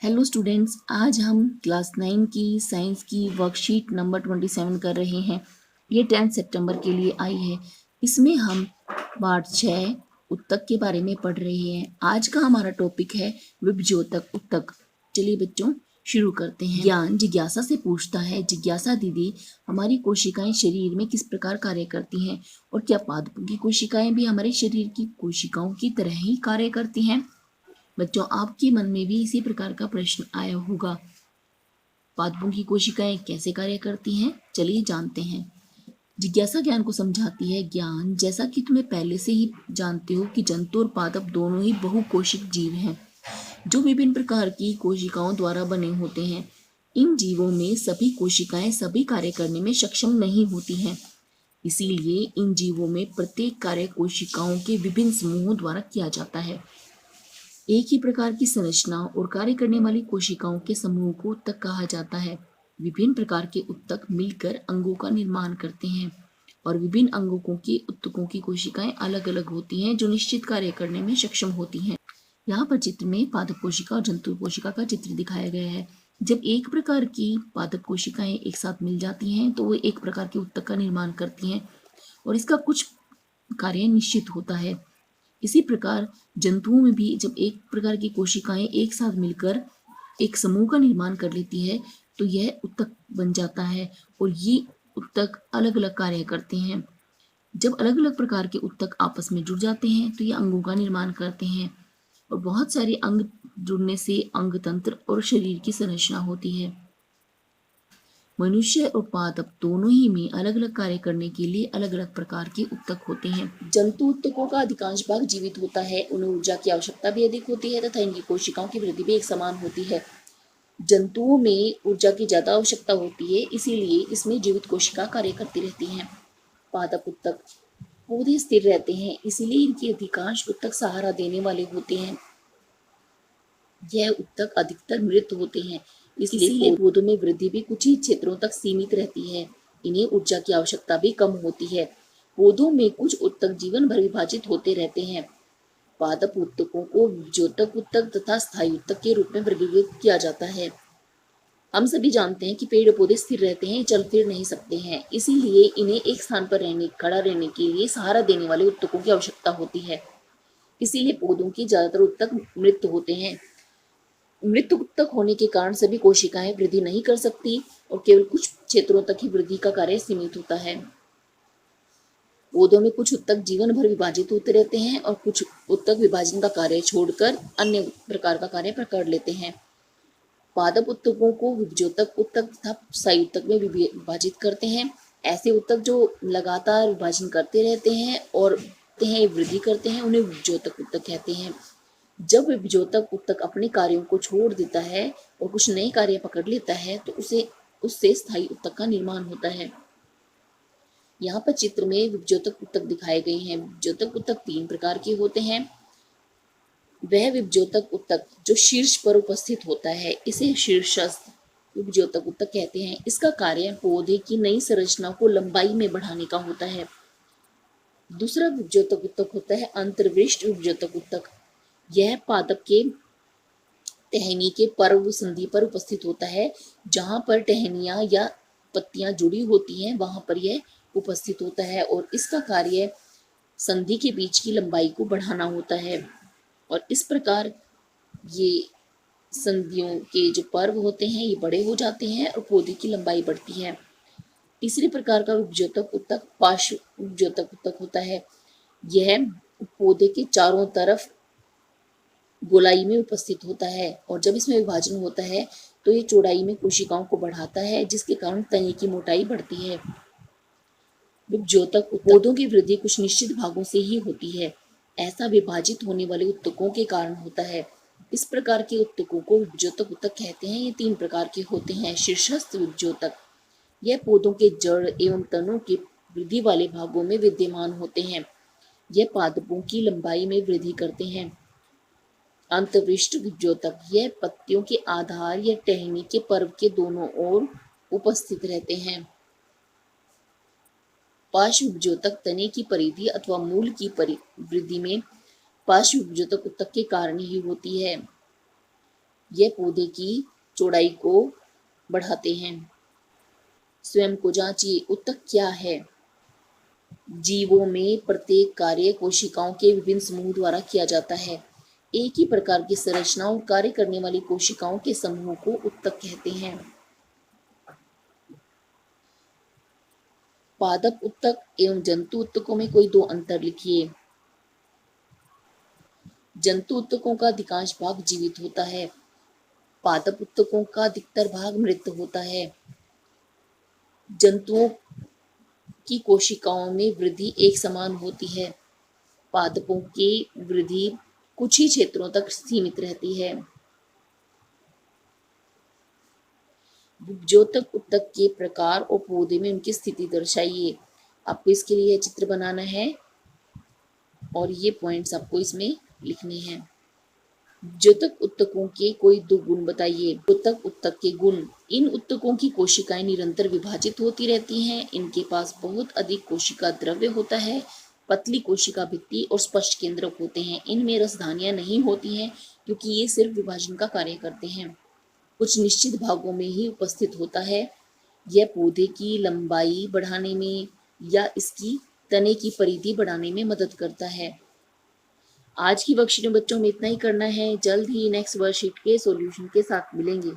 Hello students, आज हम class 9 की साइंस की वर्कशीट नंबर 27 कर रहे हैं। ये 10 सितंबर के लिए आई है। इसमें हम पार्ट 6 उत्तक के बारे में पढ़ रहे हैं। आज का हमारा टॉपिक है विभज्योतक उत्तक। चलिए बच्चों शुरू करते हैं। ज्ञान जिज्ञासा से पूछता है, जिज्ञासा दीदी हमारी कोशिकाएं शरीर में किस प्रकार कार्य करती हैं और क्या पादपों की कोशिकाएं भी हमारे शरीर की कोशिकाओं की तरह ही कार्य करती हैं? बच्चों आपके मन में भी इसी प्रकार का प्रश्न आया होगा। पादपों की कोशिकाएं कैसे कार्य करती हैं, चलिए जानते हैं। जिज्ञासा ज्ञान को समझाती है। ज्ञान, जैसा कि तुम्हें पहले से ही जानते हो कि जंतु और पादप दोनों ही बहुकोशिक जीव हैं जो विभिन्न प्रकार की कोशिकाओं द्वारा बने होते हैं। इन जीवों में सभी कोशिकाएं सभी कार्य करने में सक्षम नहीं होती हैं। इसीलिए इन जीवों में प्रत्येक कार्य कोशिकाओं के विभिन्न समूहों द्वारा किया जाता है। एक ही प्रकार की संरचना और कार्य करने वाली कोशिकाओं के समूह को उत्तक कहा जाता है। विभिन्न प्रकार के उत्तक मिलकर अंगों का निर्माण करते हैं और विभिन्न अंगों के उत्तकों की कोशिकाएं अलग अलग होती हैं जो निश्चित कार्य करने में सक्षम होती हैं। यहाँ पर चित्र में पादप कोशिका और जंतु कोशिका का चित्र दिखाया गया है। जब एक प्रकार की पादप कोशिकाएं एक साथ मिल जाती हैं तो वो एक प्रकार के उत्तक का निर्माण करती हैं और इसका कुछ कार्य निश्चित होता है। इसी प्रकार जंतुओं में भी जब एक प्रकार की कोशिकाएं एक साथ मिलकर एक समूह का निर्माण कर लेती है तो यह उत्तक बन जाता है और ये उत्तक अलग अलग कार्य करते हैं। जब अलग अलग प्रकार के उत्तक आपस में जुड़ जाते हैं तो ये अंगों का निर्माण करते हैं और बहुत सारे अंग जुड़ने से अंग तंत्र और शरीर की संरचना होती है। मनुष्य और पादप दोनों ही में अलग अलग कार्य करने के लिए अलग अलग प्रकार के उत्तक होते हैं। जंतु उत्तकों का अधिकांश भाग जीवित होता है। उन्हें ऊर्जा की आवश्यकता भी अधिक होती है तथा इनकी कोशिकाओं की वृद्धि भी एक समान होती है। जंतुओं में ऊर्जा की ज्यादा आवश्यकता होती है, इसीलिए इसमें जीवित कोशिका कार्य करती रहती हैं। पादप उत्तक पौधे स्थिर रहते हैं, इसीलिए इनके अधिकांश उत्तक सहारा देने वाले होते हैं। यह उत्तक अधिकतर मृत होते हैं, इसलिए पौधों में वृद्धि भी कुछ ही क्षेत्रों तक सीमित रहती है। इन्हें ऊर्जा की आवश्यकता भी कम होती है। पौधों में कुछ उत्तक जीवन भर विभाजित होते रहते हैं। पादप उत्तकों को विभज्योतक उत्तक तथा स्थायी उत्तक के रूप में वर्गीकृत किया जाता है। हम सभी जानते हैं कि पेड़ पौधे स्थिर रहते हैं, चल फिर नहीं सकते हैं, इसीलिए इन्हें एक स्थान पर खड़ा रहने के लिए सहारा देने वाले उत्तकों की आवश्यकता होती है। इसीलिए पौधों की ज्यादातर उत्तक मृत होते हैं। मृत उत्तक होने के कारण सभी कोशिकाएं वृद्धि नहीं कर सकती और केवल कुछ क्षेत्रों तक ही वृद्धि का कार्य सीमित होता है। पौधों में कुछ उत्तक जीवन भर विभाजित होते रहते हैं और कुछ उत्तक विभाजन का कार्य छोड़कर अन्य प्रकार का कार्य कर लेते हैं। पादप उत्तकों को विभज्योतक उत्तक तथा स्थायी उत्तक में विभाजित करते हैं। ऐसे उत्तक जो लगातार विभाजन करते रहते हैं और वृद्धि करते हैं उन्हें विभज्योतक उत्तक कहते हैं। जब विभज्योतक उत्तक अपने कार्यों को छोड़ देता है और कुछ नए कार्य पकड़ लेता है तो उससे स्थायी उत्तक का निर्माण होता है। यहाँ पर चित्र में विभज्योतक उत्तक दिखाए गए हैं। विभज्योतक उत्तक 3 प्रकार के होते हैं। वह विभज्योतक उत्तक जो शीर्ष पर उपस्थित होता है, इसे शीर्षस्थ विभज्योतक उत्तक कहते हैं। इसका कार्य पौधे की नई संरचना को लंबाई में बढ़ाने का होता है। दूसरा विभज्योतक उत्तक होता है अंतर्वृष्ट विभज्योतक उत्तक। यह पादप के टहनी के पर्व संधि पर उपस्थित होता है। जहां पर टहनियां या पत्तियां जुड़ी होती हैं वहां पर यह उपस्थित होता है और इसका कार्य संधि के बीच की लंबाई को बढ़ाना होता है और इस प्रकार ये संधियों के जो पर्व होते हैं ये बड़े हो जाते हैं और पौधे की लंबाई बढ़ती है। तीसरे प्रकार का विभज्योतक उत्तक पार्श्व विभज्योतक उत्तक होता है। यह पौधे के चारों तरफ गोलाई में उपस्थित होता है और जब इसमें विभाजन होता है तो ये चौड़ाई में कोशिकाओं को बढ़ाता है, जिसके कारण तने की मोटाई बढ़ती है। विभज्योतक पौधों की वृद्धि कुछ निश्चित भागों से ही होती है। ऐसा विभाजित होने वाले उत्तकों के कारण होता है। इस प्रकार के उत्तकों को विभज्योतक उत्तक कहते हैं। ये 3 प्रकार के होते हैं। शीर्षस्थ विभज्योतक, यह पौधों के जड़ एवं तनों के वृद्धि वाले भागों में विद्यमान होते हैं। यह पादपों की लंबाई में वृद्धि करते हैं। अंतर्वृष्ट विभज्योतक, यह पत्तियों के आधार या टहनी के पर्व के दोनों ओर उपस्थित रहते हैं। पार्श्व विभज्योतक तने की परिधि अथवा मूल की वृद्धि में पार्श्व विभज्योतक उत्तक के कारण ही होती है। यह पौधे की चौड़ाई को बढ़ाते हैं। स्वयं को जांचिए, उत्तक क्या है? जीवों में प्रत्येक कार्य कोशिकाओं के विभिन्न समूह द्वारा किया जाता है। एक ही प्रकार की संरचना और कार्य करने वाली कोशिकाओं के समूह को उत्तक कहते हैं। पादप उत्तक एवं जंतु उत्तकों में कोई दो अंतर लिखिए। जंतु उत्तकों का अधिकांश भाग जीवित होता है। पादप उत्तकों का अधिकतर भाग मृत होता है। जंतुओं की कोशिकाओं में वृद्धि एक समान होती है। पादपों की वृद्धि कुछ ही क्षेत्रों तक सीमित रहती है। उपजोतक उत्तक के प्रकार और पौधे में उनकी स्थिति दर्शाइए। आपको इसके लिए चित्र बनाना है और ये पॉइंट्स आपको इसमें लिखने हैं। ज्योतक उत्तकों के कोई दो गुण बताइए। ज्योतक उत्तक के गुण। इन उत्तकों की कोशिकाएं निरंतर विभाजित होती रहती हैं। इनके पास बहुत अधिक कोशिका द्रव्य होता है। पतली कोशिका भित्ति और स्पष्ट केंद्रक होते हैं। इनमें रसधानियां नहीं होती हैं क्योंकि ये सिर्फ विभाजन का कार्य करते हैं। कुछ निश्चित भागों में ही उपस्थित होता है। यह पौधे की लंबाई बढ़ाने में या इसकी तने की परिधि बढ़ाने में मदद करता है। आज की वर्कशीट में बच्चों में इतना ही करना है। जल्द ही नेक्स्ट वर्कशीट के सॉल्यूशन के साथ मिलेंगे।